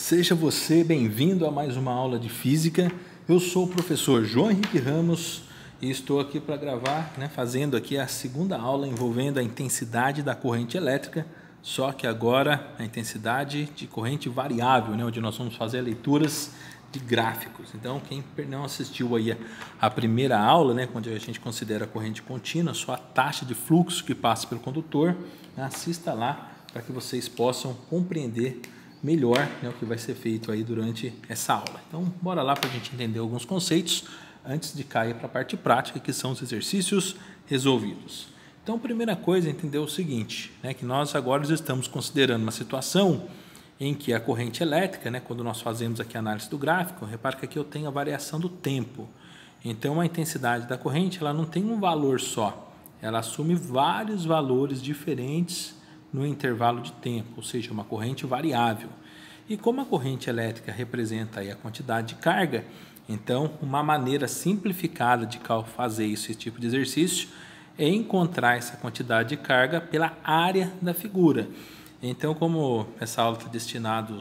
Seja você bem-vindo a mais uma aula de Física. Eu sou o professor João Henrique Ramos e estou aqui para gravar, fazendo aqui a segunda aula envolvendo a intensidade da corrente elétrica, só que agora a intensidade de corrente variável, onde nós vamos fazer leituras de gráficos. Então, quem não assistiu aí a primeira aula, quando a gente considera a corrente contínua, só a taxa de fluxo que passa pelo condutor, assista lá para que vocês possam compreender melhor o que vai ser feito aí durante essa aula. Então, bora lá para a gente entender alguns conceitos antes de cair para a parte prática, que são os exercícios resolvidos. Então, a primeira coisa é entender o seguinte, que nós agora estamos considerando uma situação em que a corrente elétrica, quando nós fazemos aqui a análise do gráfico, repara que aqui eu tenho a variação do tempo. Então, a intensidade da corrente ela não tem um valor só, ela assume vários valores diferentes no intervalo de tempo, ou seja, uma corrente variável. E como a corrente elétrica representa aí a quantidade de carga, então uma maneira simplificada de fazer esse tipo de exercício é encontrar essa quantidade de carga pela área da figura. Então, como essa aula está destinada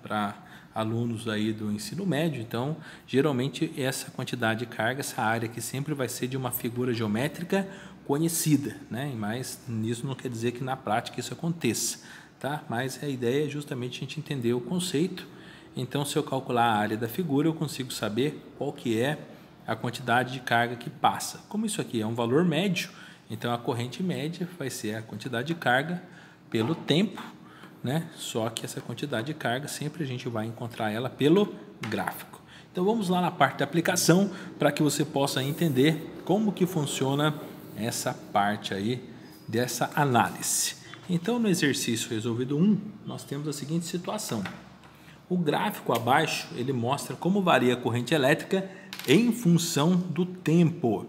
para alunos aí do ensino médio, então geralmente essa quantidade de carga, essa área que sempre vai ser de uma figura geométrica conhecida, mas isso não quer dizer que na prática isso aconteça, tá? Mas a ideia é justamente a gente entender o conceito. Então, se eu calcular a área da figura, eu consigo saber qual que é a quantidade de carga que passa. Como isso aqui é um valor médio, então a corrente média vai ser a quantidade de carga pelo tempo, Só que essa quantidade de carga sempre a gente vai encontrar ela pelo gráfico. Então, vamos lá na parte da aplicação para que você possa entender como que funciona essa parte aí dessa análise. Então, no exercício resolvido 1, nós temos a seguinte situação. O gráfico abaixo, ele mostra como varia a corrente elétrica em função do tempo.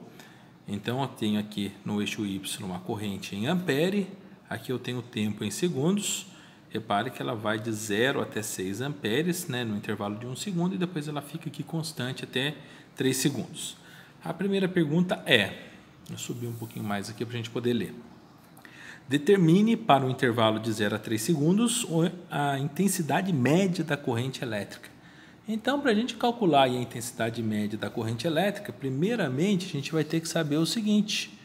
Então, eu tenho aqui no eixo Y uma corrente em ampere, aqui eu tenho o tempo em segundos. Repare que ela vai de 0 até 6 amperes, no intervalo de 1 segundo, e depois ela fica aqui constante até 3 segundos. A primeira pergunta é, eu subi um pouquinho mais aqui para a gente poder ler. Determine para o intervalo de 0 a 3 segundos a intensidade média da corrente elétrica. Então, para a gente calcular a intensidade média da corrente elétrica, primeiramente a gente vai ter que saber o seguinte.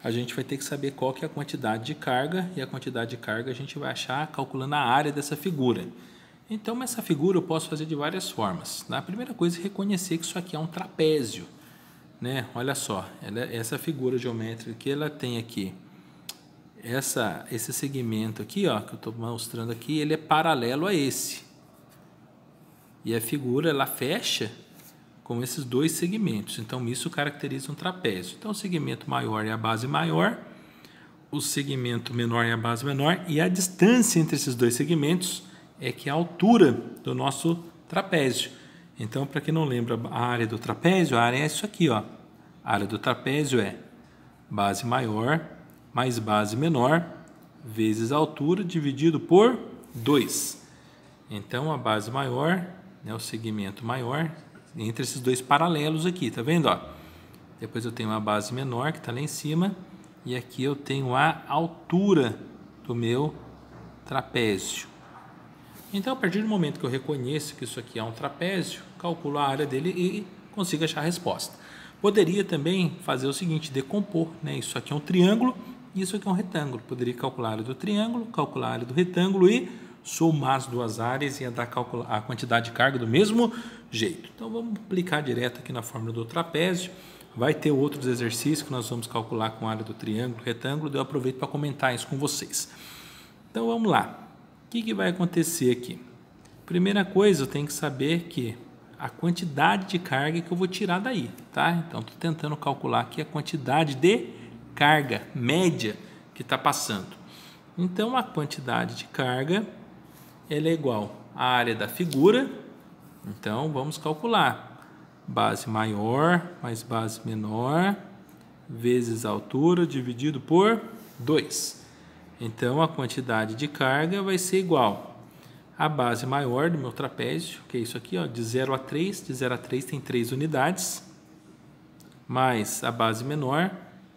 A gente vai ter que saber qual que é a quantidade de carga, e a quantidade de carga a gente vai achar calculando a área dessa figura. Então, essa figura eu posso fazer de várias formas. A primeira coisa é reconhecer que isso aqui é um trapézio. Olha só, essa figura geométrica que ela tem aqui, esse segmento aqui, que eu estou mostrando aqui, ele é paralelo a esse. E a figura ela fecha com esses dois segmentos. Então, isso caracteriza um trapézio. Então, o segmento maior é a base maior, o segmento menor é a base menor, e a distância entre esses dois segmentos é que é a altura do nosso trapézio. Então, para quem não lembra a área do trapézio, a área é isso aqui, A área do trapézio é base maior mais base menor vezes a altura dividido por 2. Então, a base maior, o segmento maior, entre esses dois paralelos aqui, tá vendo? Depois eu tenho uma base menor que está lá em cima, e aqui eu tenho a altura do meu trapézio. Então, a partir do momento que eu reconheço que isso aqui é um trapézio, calculo a área dele e consigo achar a resposta. Poderia também fazer o seguinte, decompor, Isso aqui é um triângulo e isso aqui é um retângulo. Poderia calcular a área do triângulo, calcular a área do retângulo e somar as duas áreas e dar a quantidade de carga do mesmo jeito. Então, vamos aplicar direto aqui na fórmula do trapézio. Vai ter outros exercícios que nós vamos calcular com a área do triângulo, retângulo, eu aproveito para comentar isso com vocês. Então, vamos lá. O que vai acontecer aqui? Primeira coisa, eu tenho que saber que a quantidade de carga que eu vou tirar daí, tá? Então, estou tentando calcular aqui a quantidade de carga média que está passando. Então, a quantidade de carga ela é igual à área da figura. Então, vamos calcular. Base maior mais base menor vezes a altura dividido por 2. Então, a quantidade de carga vai ser igual à base maior do meu trapézio, que é isso aqui, de 0 a 3. De 0 a 3 tem 3 unidades, mais a base menor,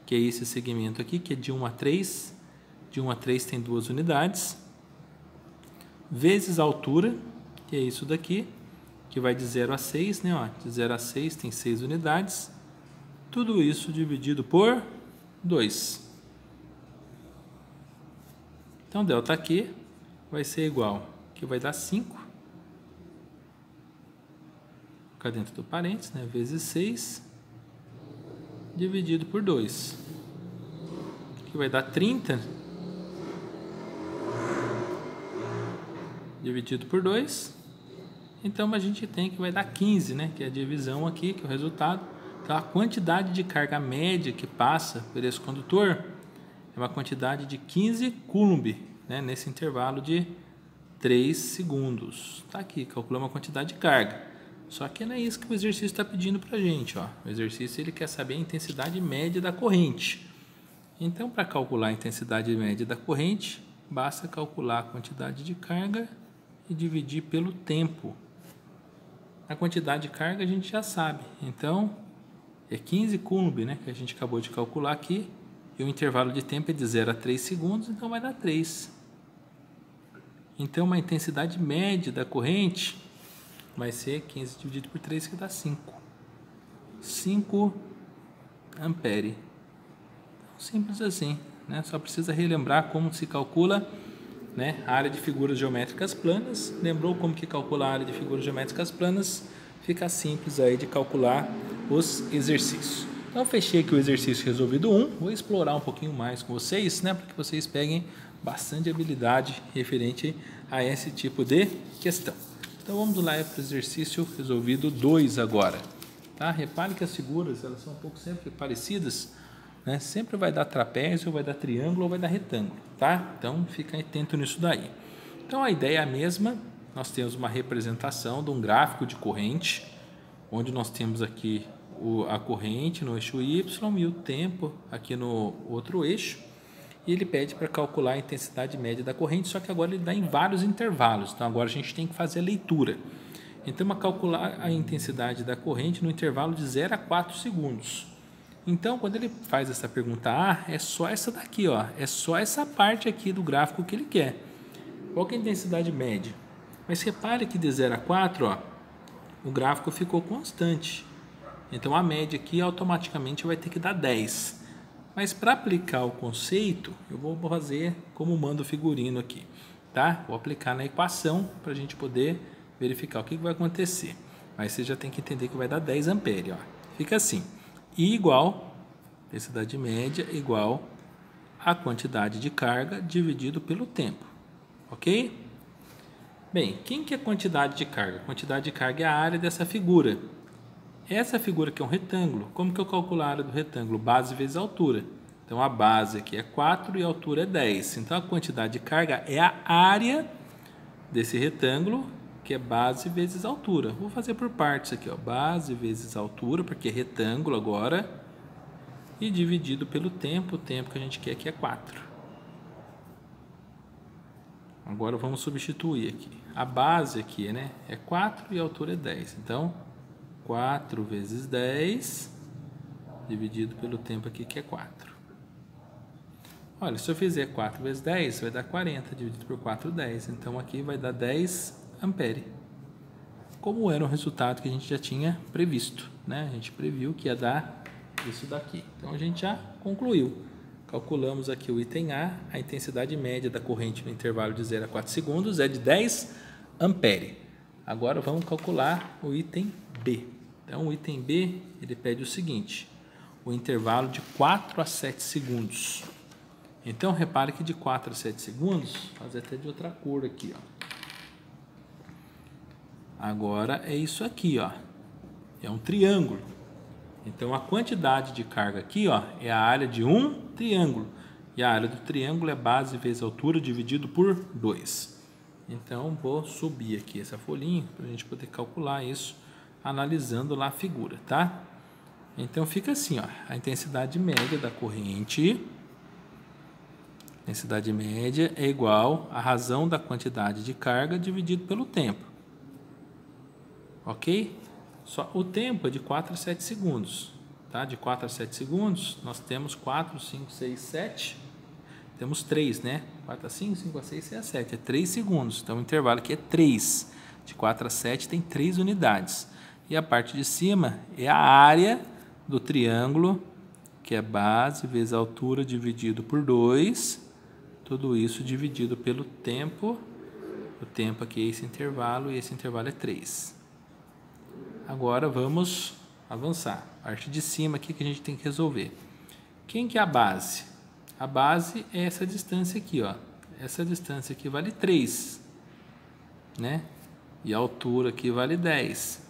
que é esse segmento aqui, que é de 1 a 3. De 1 a 3 tem 2 unidades, vezes a altura, que que é isso daqui, que vai de 0 a 6, né? Ó, de 0 a 6 tem 6 unidades. Tudo isso dividido por 2. Então, ΔQ vai ser igual, que vai dar 5, ficar dentro do parênteses, né? Vezes 6, dividido por 2, que vai dar 30, dividido por 2. Então, a gente tem que vai dar 15, né? Que é a divisão aqui, que é o resultado. Então, a quantidade de carga média que passa por esse condutor é uma quantidade de 15 coulomb, né? Nesse intervalo de 3 segundos. Tá aqui, calculamos a quantidade de carga. Só que não é isso que o exercício está pedindo para a gente, ó. O exercício ele quer saber a intensidade média da corrente. Então, para calcular a intensidade média da corrente, basta calcular a quantidade de carga e dividir pelo tempo. A quantidade de carga a gente já sabe, então é 15 coulomb, né, que a gente acabou de calcular aqui, e o intervalo de tempo é de 0 a 3 segundos, então vai dar 3. Então, uma intensidade média da corrente vai ser 15 dividido por 3, que dá 5. 5 ampere. Simples assim, né? Só precisa relembrar como se calcula, né, a área de figuras geométricas planas. Lembrou como que calcula a área de figuras geométricas planas? Fica simples aí de calcular os exercícios. Então, fechei aqui o exercício resolvido 1. Vou explorar um pouquinho mais com vocês, né, para que vocês peguem bastante habilidade referente a esse tipo de questão. Então, vamos lá para o exercício resolvido 2 agora. Tá? Repare que as figuras elas são um pouco sempre parecidas, né? Sempre vai dar trapézio, vai dar triângulo ou vai dar retângulo, tá? Então, fica atento nisso daí. Então, a ideia é a mesma. Nós temos uma representação de um gráfico de corrente, onde nós temos aqui a corrente no eixo Y e o tempo aqui no outro eixo. E ele pede para calcular a intensidade média da corrente, só que agora ele dá em vários intervalos. Então, agora a gente tem que fazer a leitura. Então, a calcular a intensidade da corrente no intervalo de 0 a 4 segundos. Então, quando ele faz essa pergunta A, é só essa daqui, ó, é só essa parte aqui do gráfico que ele quer. Qual que é a intensidade média? Mas repare que de 0 a 4, ó, o gráfico ficou constante. Então, a média aqui automaticamente vai ter que dar 10. Mas para aplicar o conceito, eu vou fazer como manda o figurino aqui, tá? Vou aplicar na equação para a gente poder verificar o que vai acontecer. Mas você já tem que entender que vai dar 10 ampere, ó. Fica assim. I igual, intensidade média, igual a quantidade de carga dividido pelo tempo, ok? Bem, quem que é a quantidade de carga? A quantidade de carga é a área dessa figura. Essa figura aqui é um retângulo. Como que eu calculo a área do retângulo? Base vezes altura. Então, a base aqui é 4 e a altura é 10. Então, a quantidade de carga é a área desse retângulo, que é base vezes altura. Vou fazer por partes aqui, ó. Base vezes altura, porque é retângulo agora, e dividido pelo tempo. O tempo que a gente quer aqui é 4. Agora vamos substituir aqui. A base aqui, né, é 4 e a altura é 10. Então, 4 vezes 10 dividido pelo tempo aqui, que é 4. Olha, se eu fizer 4 vezes 10, vai dar 40, dividido por 4, 10. Então, aqui vai dar 10 ampere, como era o resultado que a gente já tinha previsto, né? A gente previu que ia dar isso daqui. Então, a gente já concluiu. Calculamos aqui o item A intensidade média da corrente no intervalo de 0 a 4 segundos é de 10 ampere. Agora, vamos calcular o item B. Então, o item B, ele pede o seguinte, o intervalo de 4 a 7 segundos. Então, repare que de 4 a 7 segundos, vou fazer até de outra cor aqui, ó. Agora é isso aqui, ó. É um triângulo. Então, a quantidade de carga aqui, ó, é a área de um triângulo. E a área do triângulo é base vezes altura dividido por 2. Então, vou subir aqui essa folhinha para a gente poder calcular isso analisando lá a figura, tá? Então, fica assim, ó. A intensidade média da corrente... A intensidade média é igual à razão da quantidade de carga dividido pelo tempo. Ok? Só o tempo é de 4 a 7 segundos. Tá? De 4 a 7 segundos, nós temos 4, 5, 6, 7. Temos 3, né? 4 a 5, 5 a 6, 6 a 7. É 3 segundos. Então, o intervalo aqui é 3. De 4 a 7 tem 3 unidades. E a parte de cima é a área do triângulo, que é base vezes altura dividido por 2. Tudo isso dividido pelo tempo. O tempo aqui é esse intervalo e esse intervalo é 3. Agora vamos avançar. A parte de cima aqui que a gente tem que resolver. Quem que é a base? A base é essa distância aqui, ó. Essa distância aqui vale 3, né? E a altura aqui vale 10.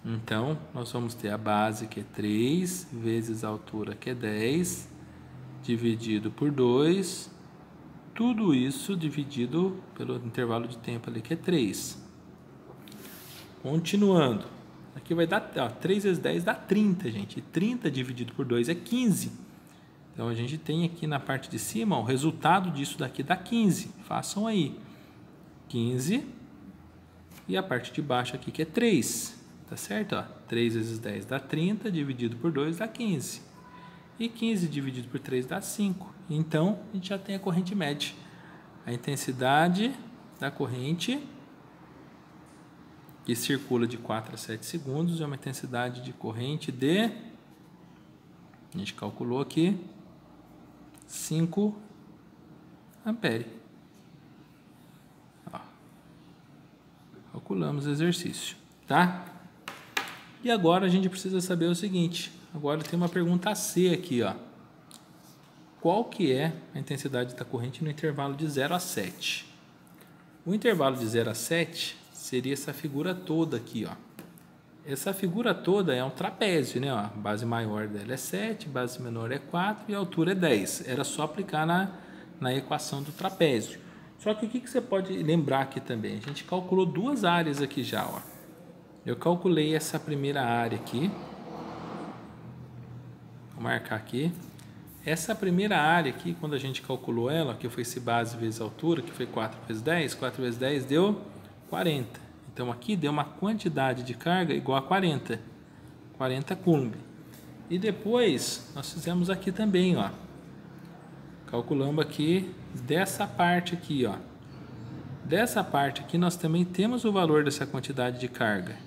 Então, nós vamos ter a base que é 3 vezes a altura que é 10, dividido por 2. Tudo isso dividido pelo intervalo de tempo ali que é 3. Continuando. Aqui vai dar, ó, 3 vezes 10 dá 30, gente. E 30 dividido por 2 é 15. Então, a gente tem aqui na parte de cima, ó, o resultado disso daqui dá 15. Façam aí. 15. E a parte de baixo aqui que é 3. Tá certo? Ó, 3 vezes 10 dá 30, dividido por 2 dá 15. E 15 dividido por 3 dá 5. Então, a gente já tem a corrente média. A intensidade da corrente que circula de 4 a 7 segundos é uma intensidade de corrente de, a gente calculou aqui, 5 ampere. Ó, calculamos o exercício, tá? E agora a gente precisa saber o seguinte, agora tem uma pergunta C aqui, ó. Qual que é a intensidade da corrente no intervalo de 0 a 7? O intervalo de 0 a 7 seria essa figura toda aqui, ó. Essa figura toda é um trapézio, né? Ó, a base maior dela é 7, base menor é 4 e a altura é 10. Era só aplicar na equação do trapézio. Só que o que você pode lembrar aqui também? A gente calculou duas áreas aqui já, ó. Eu calculei essa primeira área aqui. Vou marcar aqui. Essa primeira área aqui, quando a gente calculou ela, que foi esse base vezes altura, que foi 4 vezes 10, 4 vezes 10 deu 40. Então, aqui deu uma quantidade de carga igual a 40. 40 coulomb. E depois, nós fizemos aqui também, ó. Calculamos aqui dessa parte aqui, ó. Dessa parte aqui, nós também temos o valor dessa quantidade de carga.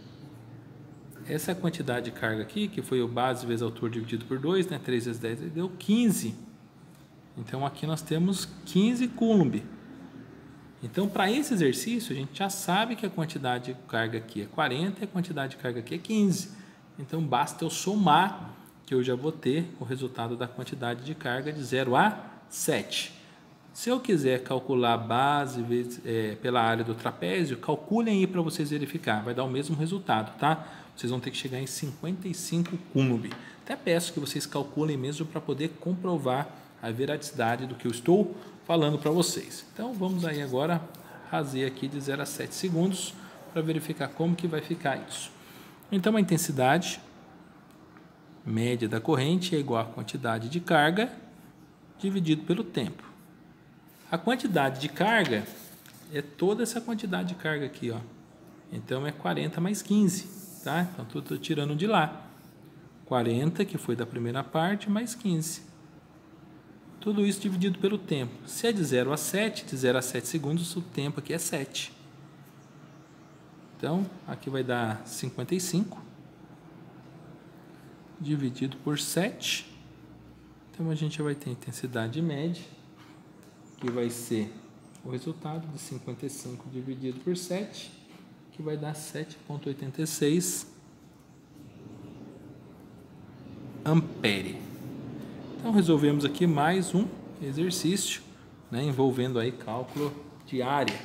Essa quantidade de carga aqui, que foi o base vezes altura dividido por 2, né? 3 vezes 10, deu 15. Então, aqui nós temos 15 coulomb. Então, para esse exercício, a gente já sabe que a quantidade de carga aqui é 40 e a quantidade de carga aqui é 15. Então, basta eu somar, que eu já vou ter o resultado da quantidade de carga de 0 a 7. Se eu quiser calcular a base pela área do trapézio, calculem aí para vocês verificar. Vai dar o mesmo resultado, tá? Vocês vão ter que chegar em 55 coulomb. Até peço que vocês calculem mesmo para poder comprovar a veracidade do que eu estou falando para vocês. Então, vamos aí agora fazer aqui de 0 a 7 segundos para verificar como que vai ficar isso. Então, a intensidade média da corrente é igual à quantidade de carga dividido pelo tempo. A quantidade de carga é toda essa quantidade de carga aqui, ó. Então, é 40 mais 15, tá? Então, estou tirando de lá. 40, que foi da primeira parte, mais 15. Tudo isso dividido pelo tempo. Se é de 0 a 7, de 0 a 7 segundos, o tempo aqui é 7. Então, aqui vai dar 55. Dividido por 7. Então, a gente vai ter a intensidade média, que vai ser o resultado de 55 dividido por 7, que vai dar 7,86 ampere. Então, resolvemos aqui mais um exercício, né, envolvendo aí cálculo de área,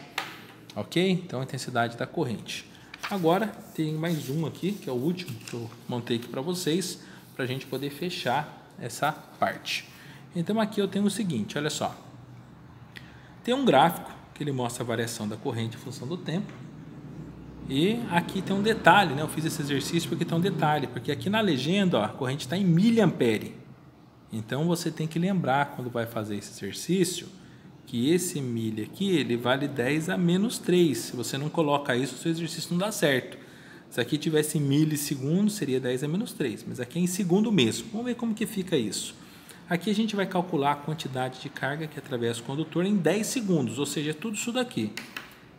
ok? Então, a intensidade da corrente. Agora, tem mais um aqui, que é o último que eu montei aqui para vocês, para a gente poder fechar essa parte. Então, aqui eu tenho o seguinte, olha só. Tem um gráfico que ele mostra a variação da corrente em função do tempo. E aqui tem um detalhe, né? Eu fiz esse exercício porque tem um detalhe, porque aqui na legenda, ó, a corrente está em miliampere. Então, você tem que lembrar, quando vai fazer esse exercício, que esse milha aqui, ele vale 10 a menos 3. Se você não coloca isso, o seu exercício não dá certo. Se aqui tivesse em milissegundos, seria 10 a menos 3. Mas aqui é em segundo mesmo. Vamos ver como que fica isso. Aqui a gente vai calcular a quantidade de carga que atravessa o condutor em 10 segundos, ou seja, tudo isso daqui.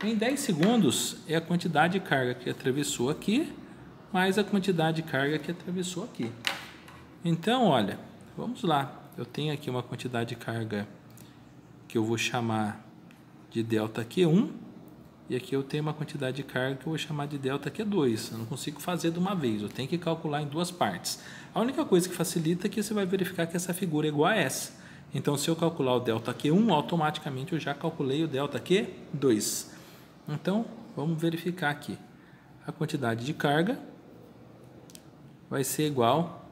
Em 10 segundos é a quantidade de carga que atravessou aqui, mais a quantidade de carga que atravessou aqui. Então, olha, vamos lá. Eu tenho aqui uma quantidade de carga que eu vou chamar de delta Q1, e aqui eu tenho uma quantidade de carga que eu vou chamar de delta Q2. Eu não consigo fazer de uma vez, eu tenho que calcular em duas partes. A única coisa que facilita é que você vai verificar que essa figura é igual a essa. Então, se eu calcular o delta Q1, automaticamente eu já calculei o delta Q2. Então, vamos verificar aqui. A quantidade de carga vai ser igual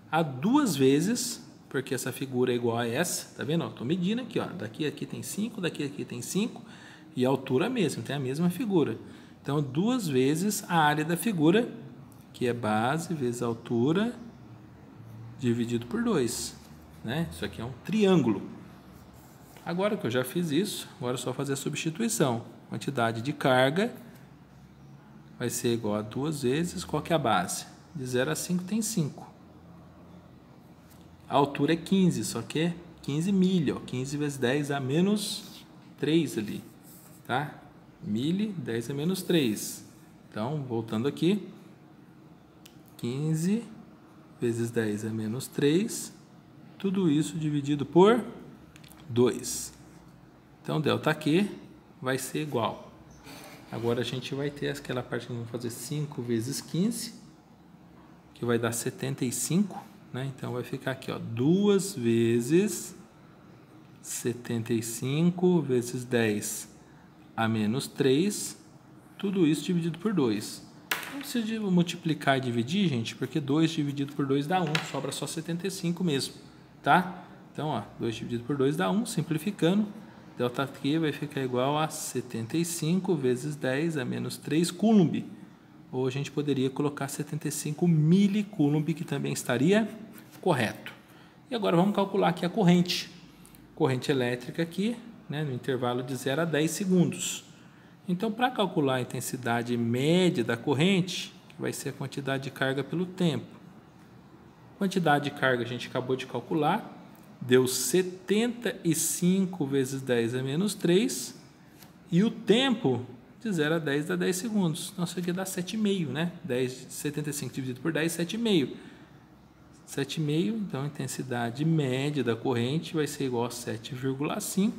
a 2 vezes, porque essa figura é igual a essa, tá vendo? Estou medindo aqui, ó, daqui aqui tem 5, daqui aqui tem 5, e a altura mesmo, tem a mesma figura. Então, 2 vezes a área da figura, que é base vezes a altura, dividido por 2. Né? Isso aqui é um triângulo. Agora que eu já fiz isso, agora é só fazer a substituição. Quantidade de carga vai ser igual a 2 vezes, qual que é a base? De 0 a 5 tem 5. A altura é 15, só que é 15 milha. 15 vezes 10 a menos 3 ali. Tá? Milha, 10 a menos 3. Então, voltando aqui. 15 vezes 10 a menos 3. Tudo isso dividido por 2. Então, ΔQ vai ser igual. Agora, a gente vai ter aquela parte que vamos fazer 5 vezes 15, que vai dar 75. Né? Então, vai ficar aqui, ó, 2 vezes 75 vezes 10 a menos 3, tudo isso dividido por 2. Não precisa multiplicar e dividir, gente, porque 2 dividido por 2 dá 1, sobra só 75 mesmo, tá? Então, ó, 2 dividido por 2 dá 1, simplificando, ΔQ vai ficar igual a 75 vezes 10 a menos 3 coulomb. Ou a gente poderia colocar 75 milicoulomb, que também estaria correto. E agora vamos calcular aqui a corrente. Corrente elétrica aqui, né, no intervalo de 0 a 10 segundos. Então, para calcular a intensidade média da corrente, que vai ser a quantidade de carga pelo tempo. Quantidade de carga a gente acabou de calcular, deu 75 vezes 10 a menos 3, e o tempo de 0 a 10 dá 10 segundos. Então, isso aqui dá 7,5, né? 75 dividido por 10, 7,5. 7,5, então a intensidade média da corrente vai ser igual a 7,5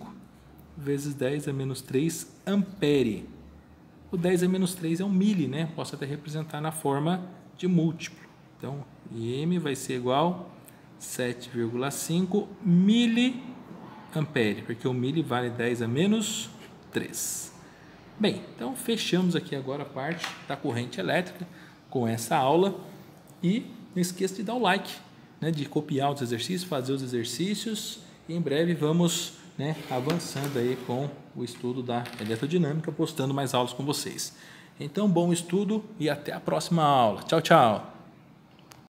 vezes 10 a menos 3 ampere. O 10 a menos 3 é um milli, né? Posso até representar na forma de múltiplo. Então, M vai ser igual a 7,5 miliampere, porque o milli vale 10 a menos 3. Bem, então fechamos aqui agora a parte da corrente elétrica com essa aula. E não esqueça de dar o like, né, de copiar os exercícios, fazer os exercícios. E em breve vamos, né, avançando aí com o estudo da eletrodinâmica, postando mais aulas com vocês. Então, bom estudo e até a próxima aula. Tchau, tchau!